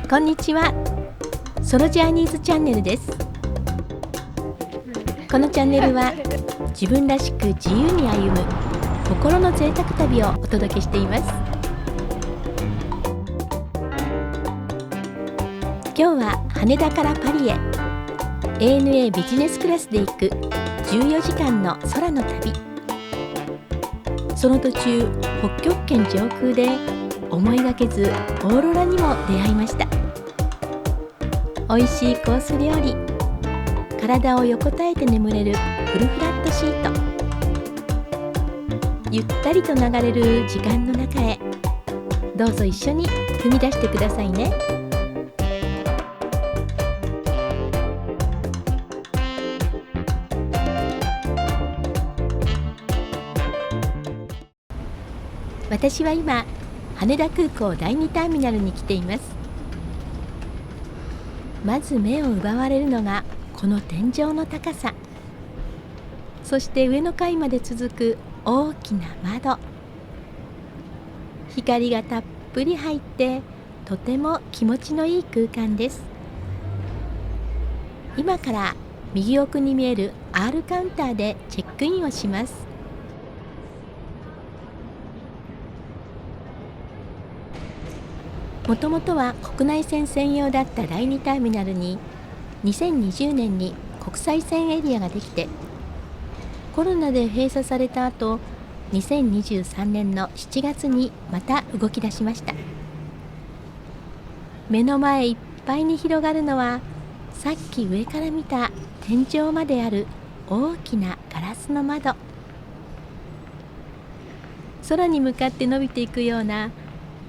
こんにちは。ソロジャーニーズチャンネルです。このチャンネルは自分らしく自由に歩む心の贅沢旅をお届けしています。今日は羽田からパリへ ANA ビジネスクラスで行く14時間の空の旅。その途中、北極圏上空で思いがけずオーロラにも出会いました。美味しいコース料理、体を横たえて眠れるフルフラットシート、ゆったりと流れる時間の中へ、どうぞ一緒に踏み出してくださいね。私は今、羽田空港第2ターミナルに来ています。まず目を奪われるのがこの天井の高さ、そして上の階まで続く大きな窓。光がたっぷり入ってとても気持ちのいい空間です。今から右奥に見える R カウンターでチェックインをします。もともとは国内線専用だった第2ターミナルに2020年に国際線エリアができて、コロナで閉鎖された後、2023年の7月にまた動き出しました。目の前いっぱいに広がるのは、さっき上から見た天井まである大きなガラスの窓。空に向かって伸びていくような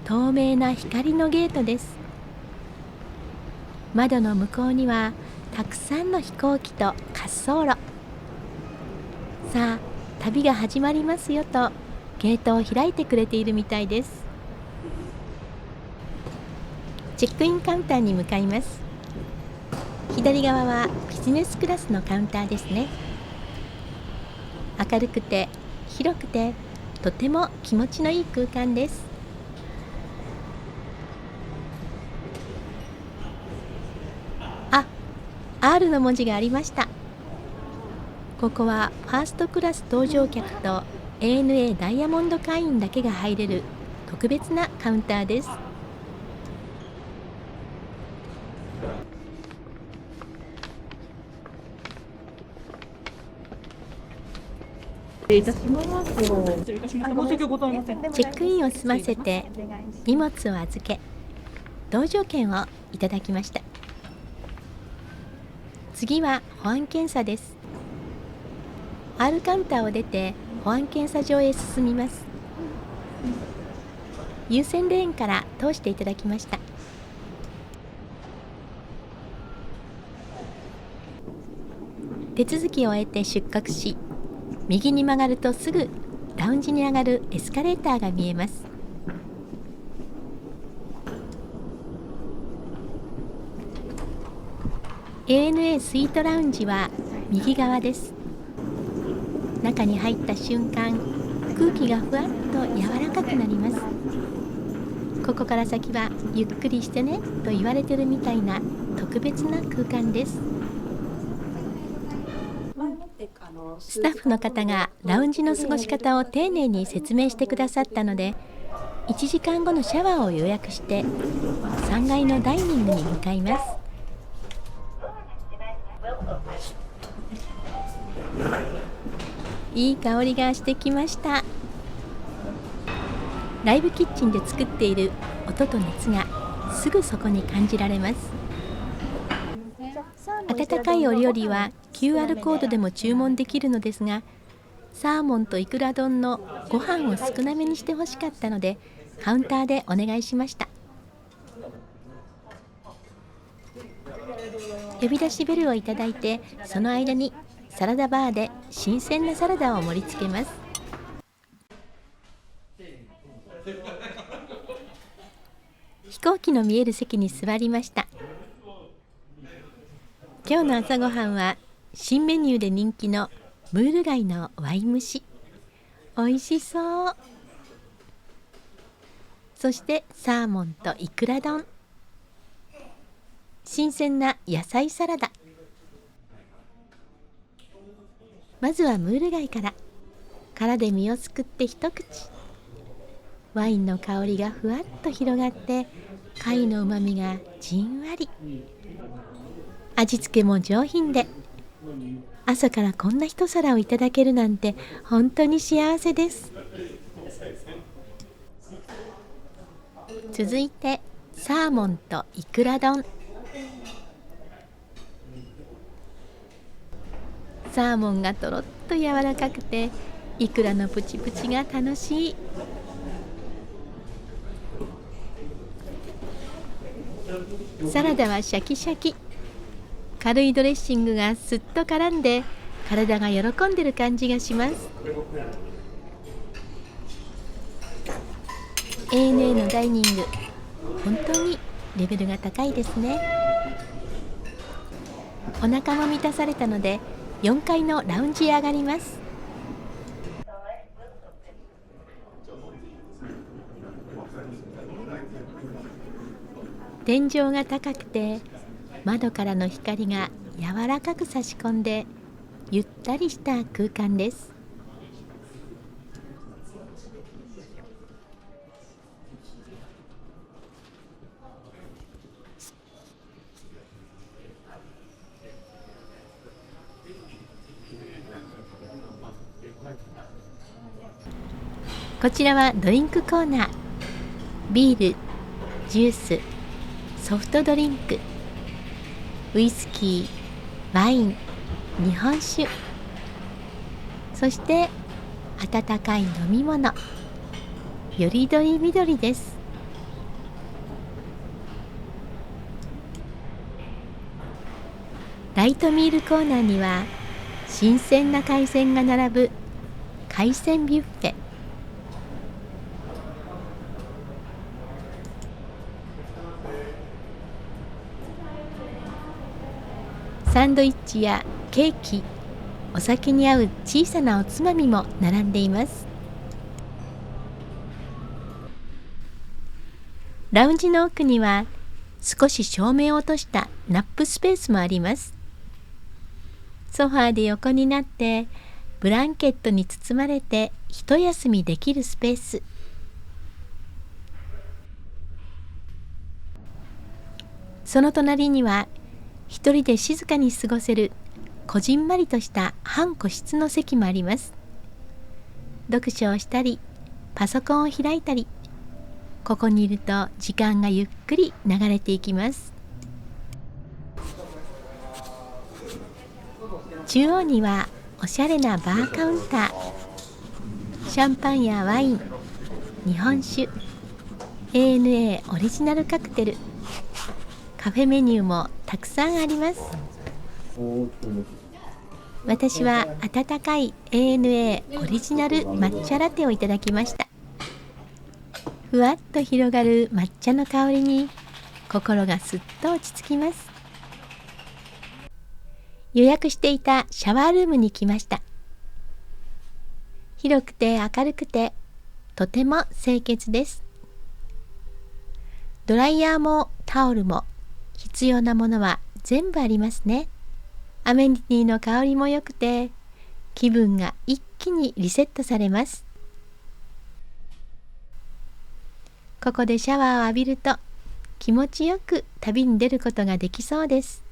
透明な光のゲートです。窓の向こうにはたくさんの飛行機と滑走路。さあ、旅が始まりますよとゲートを開いてくれているみたいです。チェックインカウンターに向かいます。左側はビジネスクラスのカウンターですね。明るくて広くてとても気持ちのいい空間です。R の文字がありました。ここはファーストクラス搭乗客と ANA ダイヤモンド会員だけが入れる特別なカウンターです。失礼いたします。申し訳ございません。チェックインを済ませて荷物を預け、搭乗券をいただきました。次は保安検査です。R カウンターを出て保安検査場へ進みます。優先レーンから通していただきました。手続きを終えて出国し、右に曲がるとすぐラウンジに上がるエスカレーターが見えます。ANA スイートラウンジは右側です。中に入った瞬間、空気がふわっと柔らかくなります。ここから先はゆっくりしてねと言われてるみたいな特別な空間です。スタッフの方がラウンジの過ごし方を丁寧に説明してくださったので、1時間後のシャワーを予約して3階のダイニングに向かいます。いい香りがしてきました。ライブキッチンで作っている音と熱がすぐそこに感じられます。温かいお料理は QR コードでも注文できるのですが、サーモンとイクラ丼のご飯を少なめにしてほしかったので、カウンターでお願いしました。呼び出しベルをいただいて、その間にサラダバーで新鮮なサラダを盛り付けます。飛行機の見える席に座りました。今日の朝ごはんは新メニューで人気のムール貝のワイ蒸し。おいしそう。そしてサーモンとイクラ丼、新鮮な野菜サラダ。まずはムール貝から。殻で身をすくって一口。ワインの香りがふわっと広がって貝のうまみがじんわり。味付けも上品で、朝からこんな一皿をいただけるなんて本当に幸せです。続いてサーモンとイクラ丼。サーモンがとろっと柔らかくて、イクラのプチプチが楽しい。サラダはシャキシャキ。軽いドレッシングがすっと絡んで、体が喜んでる感じがします。ANA のダイニング、本当にレベルが高いですね。お腹も満たされたので4階のラウンジへ上がります。天井が高くて、窓からの光が柔らかく差し込んで、ゆったりした空間です。こちらはドリンクコーナー。ビール、ジュース、ソフトドリンク、ウイスキー、ワイン、日本酒、そして温かい飲み物。よりどりみどりです。ライトミールコーナーには新鮮な海鮮が並ぶ海鮮ビュッフェ。サンドイッチやケーキ、お酒に合う小さなおつまみも並んでいます。ラウンジの奥には少し照明を落としたナップスペースもあります。ソファーで横になってブランケットに包まれて一休みできるスペース。その隣には一人で静かに過ごせるこじんまりとした半個室の席もあります。読書をしたり、パソコンを開いたり、ここにいると時間がゆっくり流れていきます。中央にはおしゃれなバーカウンター。シャンパンやワイン、日本酒、ANA オリジナルカクテル、カフェメニューもたくさんあります。私は温かい ANA オリジナル抹茶ラテをいただきました。ふわっと広がる抹茶の香りに心がすっと落ち着きます。予約していたシャワールームに来ました。広くて明るくてとても清潔です。ドライヤーもタオルも必要なものは全部ありますね。アメニティの香りも良くて気分が一気にリセットされます。ここでシャワーを浴びると気持ちよく旅に出ることができそうです。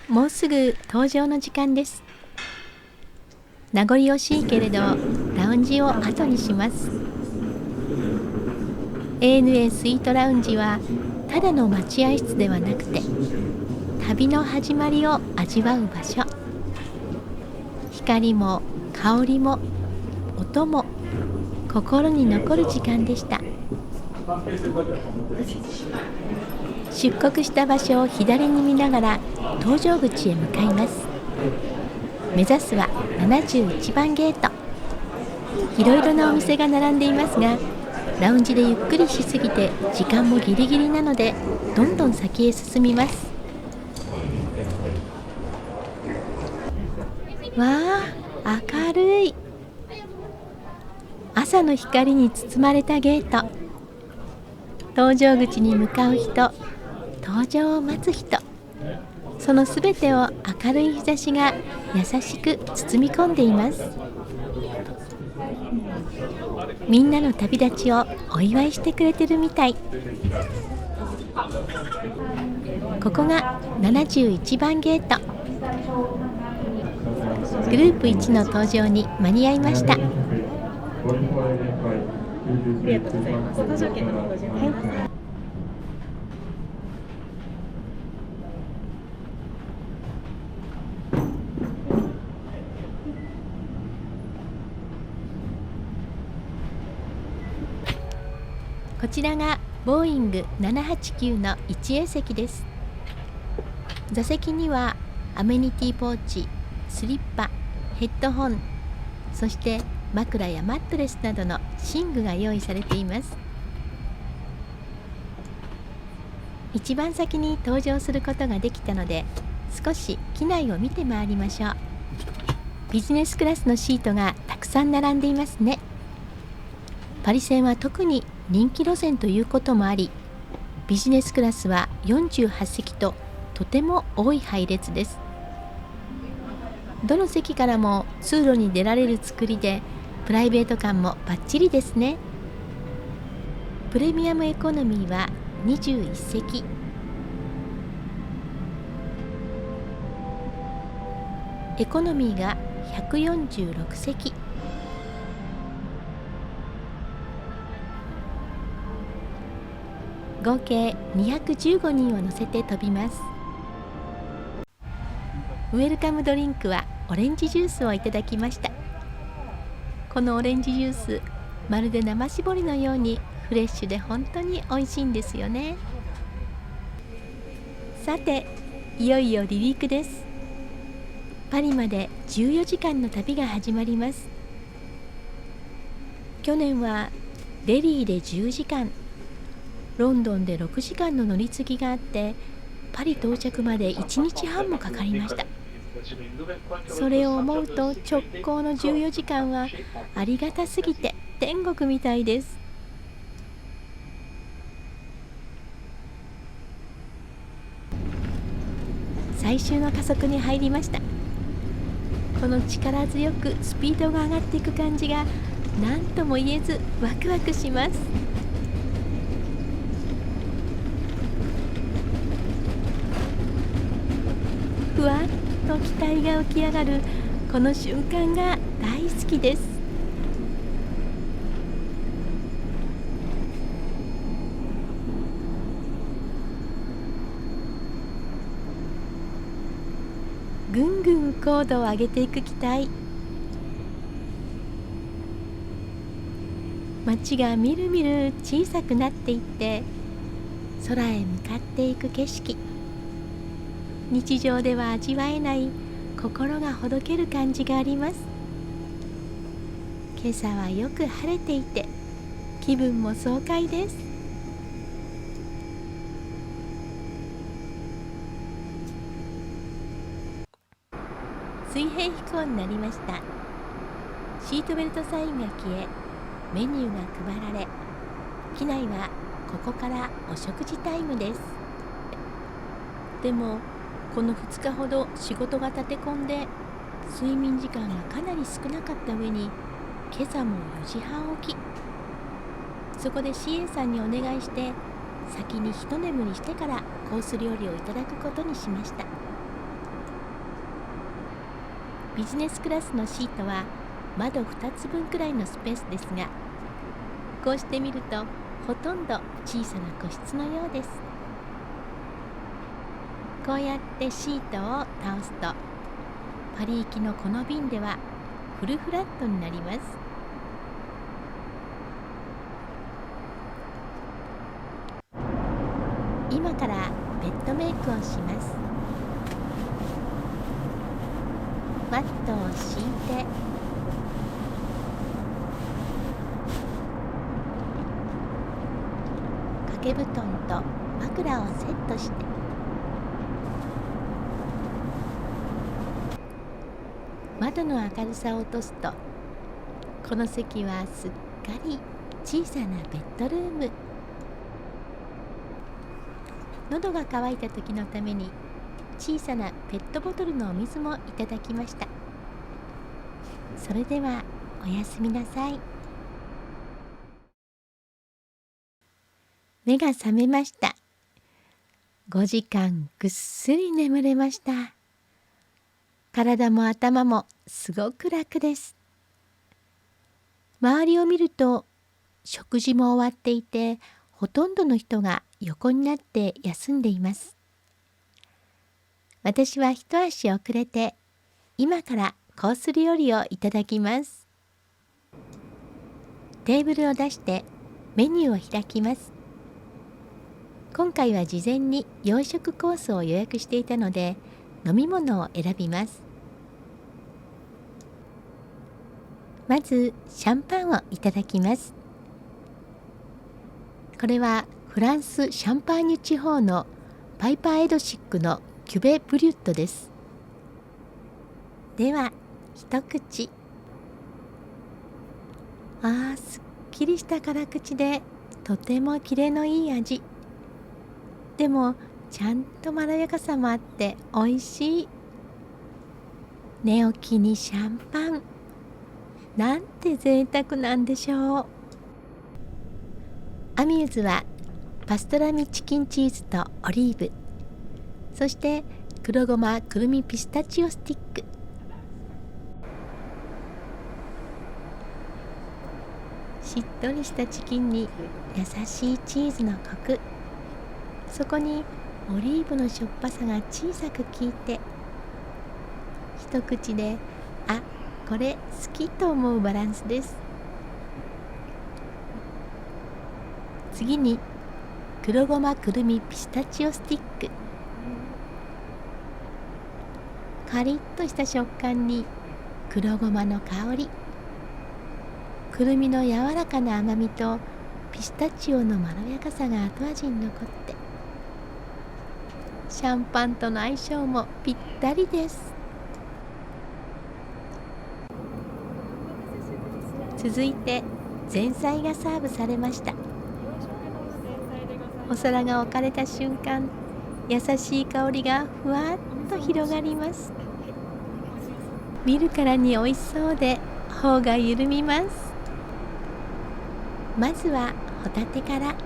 もうすぐ搭乗の時間です。名残惜しいけれどラウンジを後にします。ANA スイートラウンジはただの待合室ではなくて旅の始まりを味わう場所。光も香りも音も心に残る時間でした。出国した場所を左に見ながら搭乗口へ向かいます。目指すは71番ゲート。いろいろなお店が並んでいますが、ラウンジでゆっくりしすぎて時間もギリギリなのでどんどん先へ進みます。わあ、明るい。朝の光に包まれたゲート。搭乗口に向かう人、搭乗を待つ人、そのすべてを明るい日差しが優しく包み込んでいます。みんなの旅立ちをお祝いしてくれてるみたい。ここが71番ゲート。グループ1の搭乗に間に合いました。ありがとうございます。搭乗券の方ご準備します。こちらがボーイング789の 1A 席です。座席にはアメニティポーチ、スリッパ、ヘッドホン、そして枕やマットレスなどの寝具が用意されています。一番先に搭乗することができたので、少し機内を見て回りましょう。ビジネスクラスのシートがたくさん並んでいますね。パリ線は特に人気路線ということもあり、ビジネスクラスは48席ととても多い配列です。どの席からも通路に出られる作りで、プライベート感もバッチリですね。プレミアムエコノミーは21席、エコノミーが146席、合計215人を乗せて飛びます。ウェルカムドリンクはオレンジジュースをいただきました。このオレンジジュース、まるで生搾りのようにフレッシュで本当に美味しいんですよね。さて、いよいよ離陸です。パリまで14時間の旅が始まります。去年はデリーで10時間、ロンドンで6時間の乗り継ぎがあって、パリ到着まで1日半もかかりました。それを思うと直行の14時間はありがたすぎて天国みたいです。最終の加速に入りました。この力強くスピードが上がっていく感じが何とも言えずワクワクします。ふわっと機体が浮き上がるこの瞬間が大好きです。ぐんぐん高度を上げていく機体。街がみるみる小さくなっていって、空へ向かっていく景色、日常では味わえない心がほどける感じがあります。今朝はよく晴れていて気分も爽快です。水平飛行になりました。シートベルトサインが消え、メニューが配られ、機内はここからお食事タイムです。でもこの2日ほど仕事が立て込んで、睡眠時間がかなり少なかった上に、今朝も4時半起き。そこで CA さんにお願いして、先に一眠りしてからコース料理をいただくことにしました。ビジネスクラスのシートは窓2つ分くらいのスペースですが、こうして見るとほとんど小さな個室のようです。こうやってシートを倒すと、パリ行きのこの便ではフルフラットになります。今からベッドメイクをします。マットを敷いて、掛け布団と枕をセットして、窓の明るさを落とすと、この席はすっかり小さなベッドルーム。喉が渇いた時のために小さなペットボトルのお水もいただきました。それではおやすみなさい。目が覚めました。5時間ぐっすり眠れました。体も頭もすごく楽です。周りを見ると食事も終わっていて、ほとんどの人が横になって休んでいます。私は一足遅れて今からコース料理をいただきます。テーブルを出してメニューを開きます。今回は事前に洋食コースを予約していたので、飲み物を選びます。まずシャンパンをいただきます。これはフランス・シャンパーニュ地方のパイパーエドシックのキュベ・ブリュットです。では一口。すっきりした辛口でとてもキレのいい味。でもちゃんとまろやかさもあっておいしい。寝起きにシャンパン。なんて贅沢なんでしょう。アミューズはパストラミチキンチーズとオリーブ、そして黒ごまくるみピスタチオスティック。しっとりしたチキンに優しいチーズのコク、そこにオリーブのしょっぱさが小さく効いて、一口でこれ好きと思うバランスです。次に黒ごまくるみピスタチオスティック。カリッとした食感に黒ごまの香り、くるみの柔らかな甘みとピスタチオのまろやかさが後味に残って、シャンパンとの相性もぴったりです。続いて前菜がサーブされました。お皿が置かれた瞬間、優しい香りがふわっと広がります。見るからにおいしそうで頬が緩みます。まずはホタテから。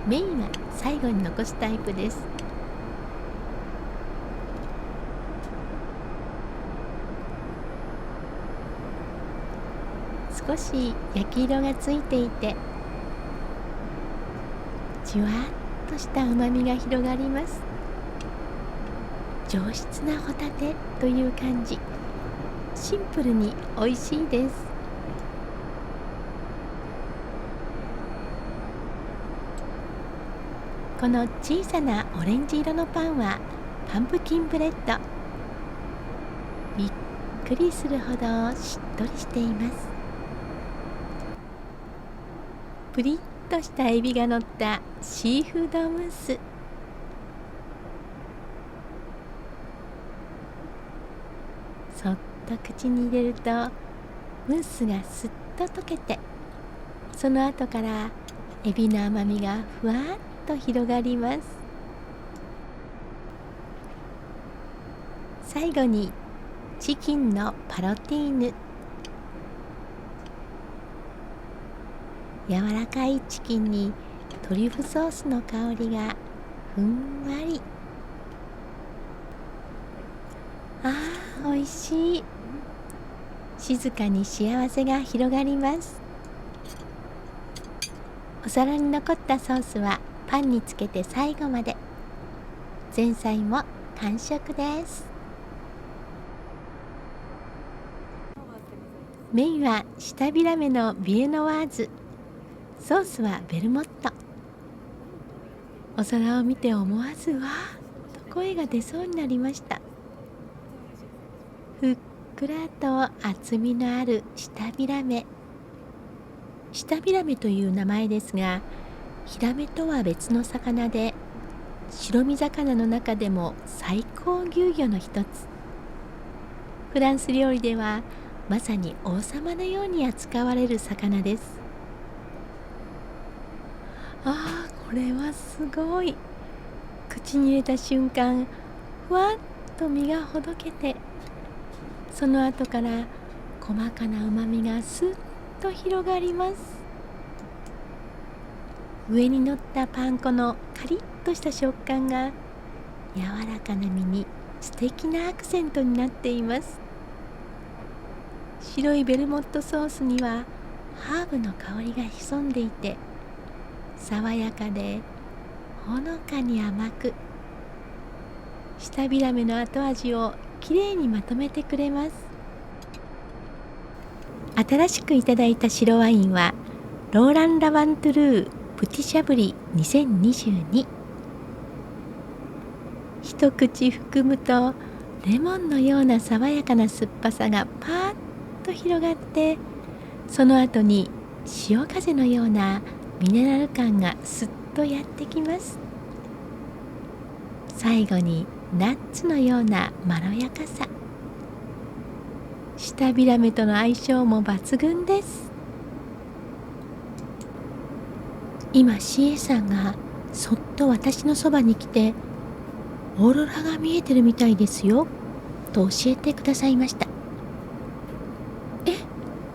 メインは最後に残すタイプです。少し焼き色がついていて、じゅわっとしたうまみが広がります。上質なホタテという感じ。シンプルにおいしいです。この小さなオレンジ色のパンはパンプキンブレッド。びっくりするほどしっとりしています。プリッとしたエビが乗ったシーフードムース。そっと口に入れるとムースがすっと溶けて、その後からエビの甘みがふわっと広がります。最後にチキンのパロティーヌ。柔らかいチキンにトリュフソースの香りがふんわり。おいしい。静かに幸せが広がります。お皿に残ったソースはパンにつけて最後まで。前菜も完食です。メインは舌ビラメのビエノワーズ、ソースはベルモット。お皿を見て思わずわーと声が出そうになりました。ふっくらと厚みのある舌ビラメ。舌ビラメという名前ですが、ヒラメとは別の魚で、白身魚の中でも最高級魚の一つ。フランス料理ではまさに王様のように扱われる魚です。これはすごい。口に入れた瞬間、ふわっと身がほどけて、その後から細かなうまみがすっと広がります。上に乗ったパン粉のカリッとした食感が柔らかな身に素敵なアクセントになっています。白いベルモットソースにはハーブの香りが潜んでいて、爽やかでほのかに甘く、舌ビラメの後味をきれいにまとめてくれます。新しくいただいた白ワインはローラン・ラバントゥループティシャブリ2022。一口含むとレモンのような爽やかな酸っぱさがパーッと広がって、その後に潮風のようなミネラル感がすっとやってきます。最後にナッツのようなまろやかさ。舌ビラメとの相性も抜群です。今 CA さんがそっと私のそばに来て、オーロラが見えてるみたいですよと教えてくださいました。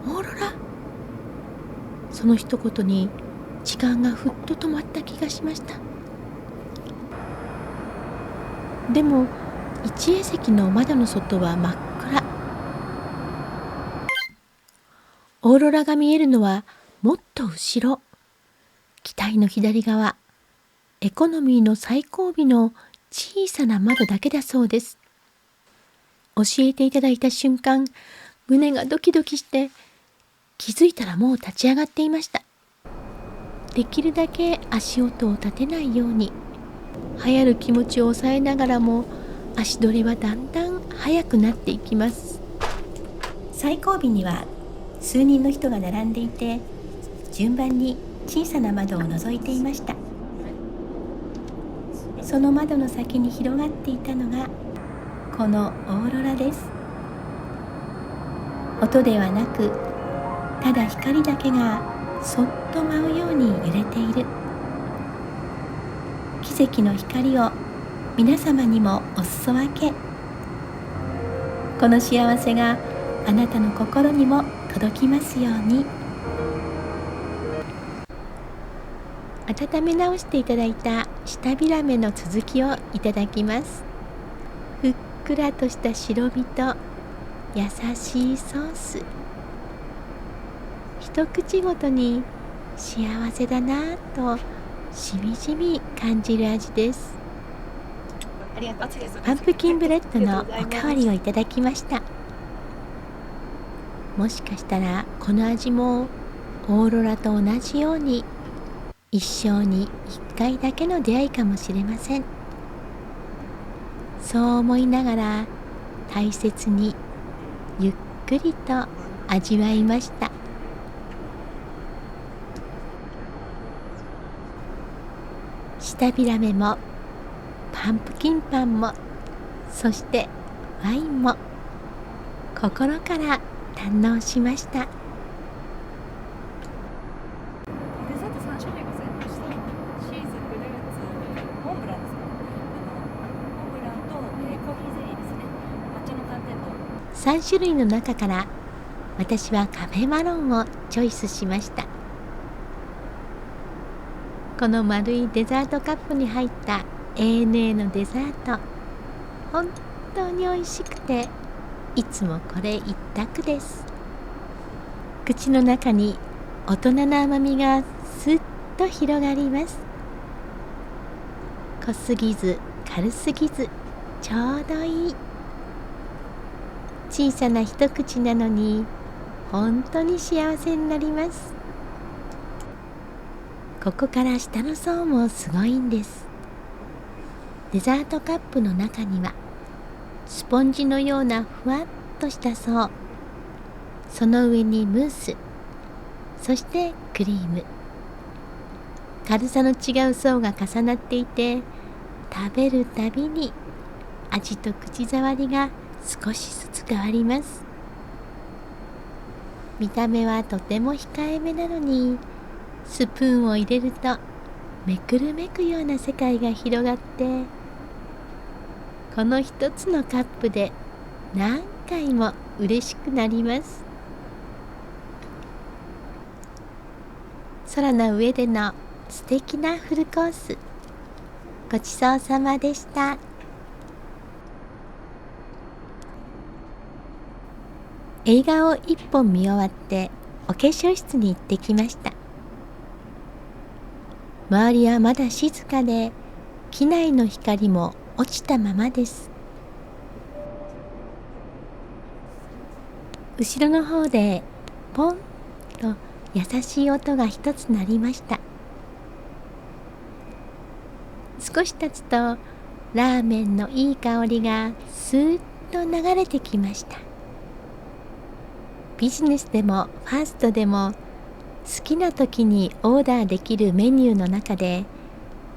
オーロラ？その一言に時間がふっと止まった気がしました。でも一会席の窓の外は真っ暗。オーロラが見えるのはもっと後ろ、機体の左側、エコノミーの最後尾の小さな窓だけだそうです。教えていただいた瞬間、胸がドキドキして、気づいたらもう立ち上がっていました。できるだけ足音を立てないように、流行る気持ちを抑えながらも足取りはだんだん速くなっていきます。最後尾には数人の人が並んでいて、順番に小さな窓を覗いていました。その窓の先に広がっていたのがこのオーロラです。音ではなく、ただ光だけがそっと舞うように揺れている。奇跡の光を皆様にもお裾分け。この幸せがあなたの心にも届きますように。温め直していただいた舌ビラメの続きをいただきます。ふっくらとした白身と優しいソース。一口ごとに幸せだなぁとしみじみ感じる味です。パンプキンブレッドのおかわりをいただきました。もしかしたらこの味もオーロラと同じように一生に一回だけの出会いかもしれません。そう思いながら大切にゆっくりと味わいました。舌ビラメもパンプキンパンも、そしてワインも心から堪能しました。デザート3種類ございました。チーズ、フルーツ、モンブランですかね。モンブランと、コーヒーゼリーですね。抹茶の寒天と。3種類の中から私はカフェマロンをチョイスしました。この丸いデザートカップに入った ANA のデザート、本当に美味しくて、いつもこれ一択です。口の中に大人な甘みがすっと広がります。濃すぎず軽すぎず、ちょうどいい。小さな一口なのに本当に幸せになります。ここから下の層もすごいんです。デザートカップの中にはスポンジのようなふわっとした層、その上にムース、そしてクリーム。軽さの違う層が重なっていて、食べるたびに味と口触りが少しずつ変わります。見た目はとても控えめなのに、スプーンを入れるとめくるめくような世界が広がって、この一つのカップで何回も嬉しくなります。空の上での素敵なフルコース、ごちそうさまでした。映画を一本見終わってお化粧室に行ってきました。周りはまだ静かで、機内の光も落ちたままです。後ろの方でポンと優しい音が一つ鳴りました。少し経つとラーメンのいい香りがスーッと流れてきました。ビジネスでもファーストでも好きな時にオーダーできるメニューの中で、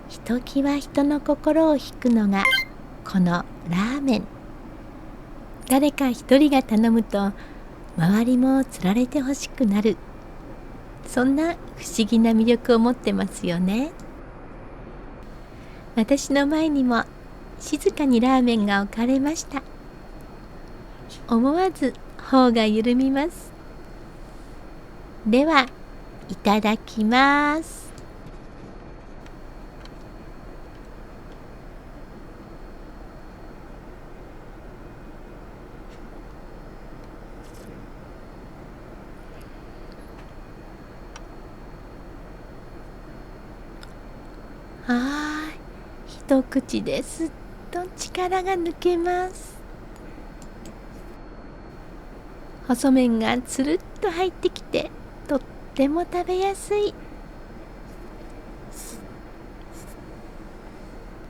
ひときわ人の心を引くのがこのラーメン。誰か一人が頼むと周りもつられてほしくなる、そんな不思議な魅力を持ってますよね。私の前にも静かにラーメンが置かれました。思わず頬が緩みます。では、いただきます。一口ですっと力が抜けます。細麺がつるっと入ってきて、とっても食べやすい。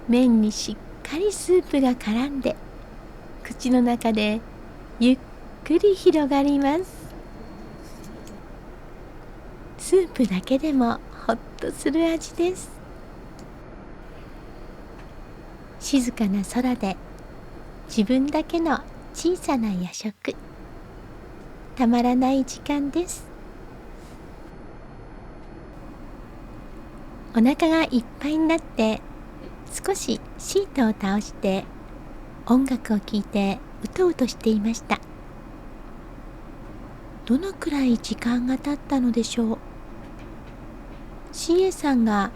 麺にしっかりスープが絡んで、口の中でゆっくり広がります。スープだけでもほっとする味です。静かな空で自分だけの小さな夜食、たまらない時間です。お腹がいっぱいになって少しシートを倒して音楽を聴いてうとうとしていました。どのくらい時間が経ったのでしょう。CA さんが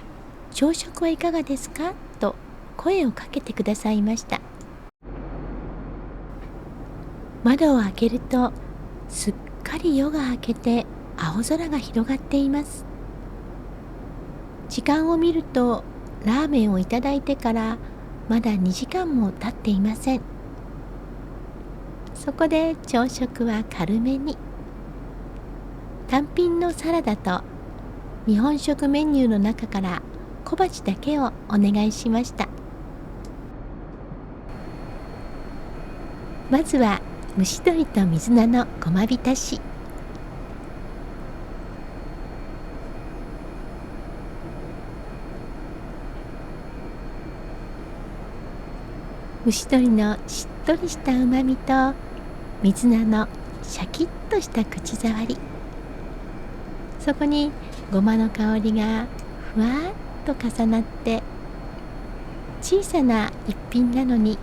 朝食はいかがですかと声をかけてくださいました。窓を開けるとすっかり夜が明けて青空が広がっています。時間を見るとラーメンをいただいてからまだ2時間も経っていません。そこで朝食は軽めに。単品のサラダと日本食メニューの中から小鉢だけをお願いしました。まずは蒸し鶏と水菜のごま浸し。蒸し鶏のしっとりしたうまみと水菜のシャキッとした口触り、そこにごまの香りがふわっと重なって、小さな一品なのに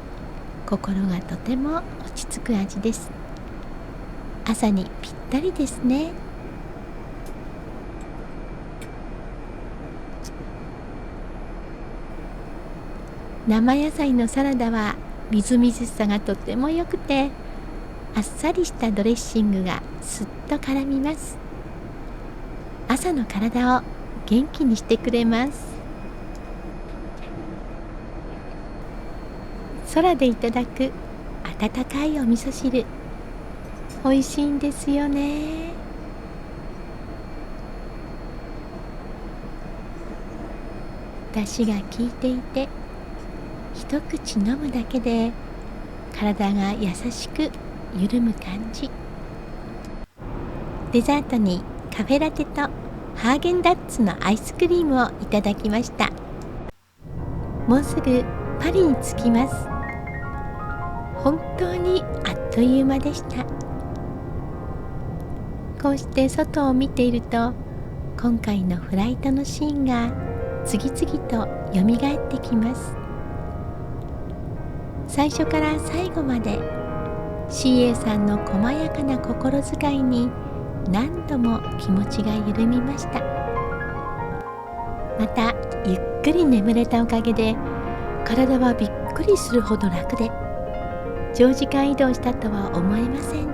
心がとても落ち着く味です。朝にぴったりですね。生野菜のサラダはみずみずしさがとても良くて、あっさりしたドレッシングがすっと絡みます。朝の体を元気にしてくれます。空でいただく温かいお味噌汁、おいしいんですよね。出汁が効いていて、一口飲むだけで体が優しく緩む感じ。デザートにカフェラテとハーゲンダッツのアイスクリームをいただきました。もうすぐパリに着きます。本当にあっという間でした。こうして外を見ていると、今回のフライトのシーンが次々とよみがえってきます。最初から最後まで CA さんの細やかな心遣いに何度も気持ちが緩みました。またゆっくり眠れたおかげで体はびっくりするほど楽で、長時間移動したとは思えません。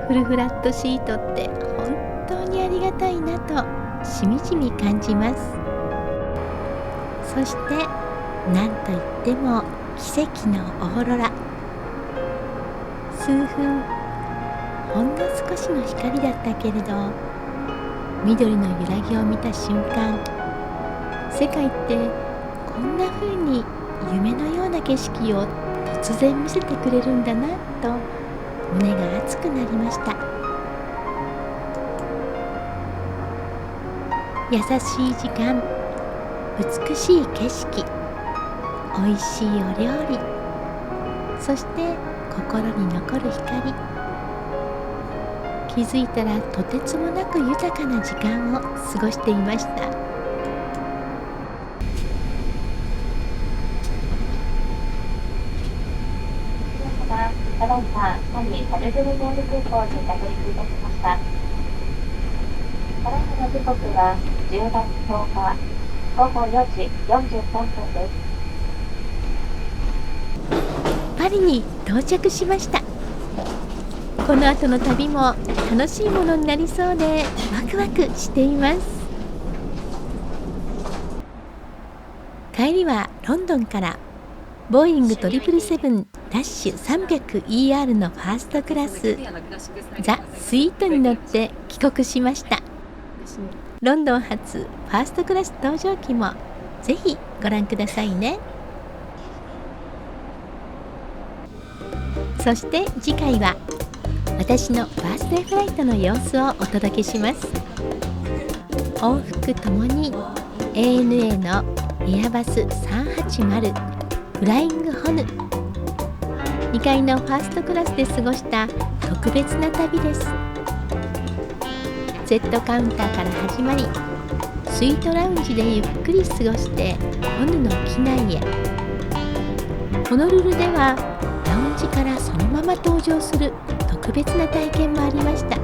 フルフラットシートって本当にありがたいなとしみじみ感じます。そして何といっても奇跡のオーロラ。数分ほんの少しの光だったけれど、緑の揺らぎを見た瞬間、世界ってこんな風に夢のような景色を突然見せてくれるんだなと胸が熱くなりました。優しい時間、美しい景色、おいしいお料理、そして心に残る光。気づいたらとてつもなく豊かな時間を過ごしていました。ただいまパリシャルル・ド・ゴール空港に着陸いたしました。ただいまの時刻は10月10日午後4時43分です。パリに到着しました。この後の旅も楽しいものになりそうでワクワクしています。帰りはロンドンからボーイング777-300ER のファーストクラスザ・スイートに乗って帰国しました。ロンドン発ファーストクラス搭乗機もぜひご覧くださいね。そして次回は私のバースデーフライトの様子をお届けします。往復ともに ANA のエアバス380フライングホヌ、2階のファーストクラスで過ごした特別な旅です。Z カウンターから始まり、スイートラウンジでゆっくり過ごしてホヌの機内へ。ホノルルではラウンジからそのまま登場する特別な体験もありました。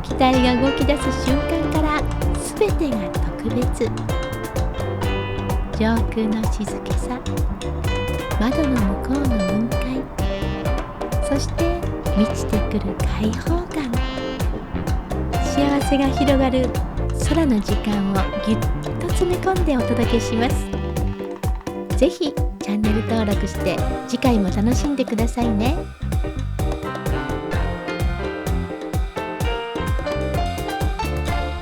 機体が動き出す瞬間から全てが特別。上空の静けさ、窓の向こうの雲海、そして満ちてくる開放感、幸せが広がる空の時間をぎゅっと詰め込んでお届けします。ぜひチャンネル登録して次回も楽しんでくださいね。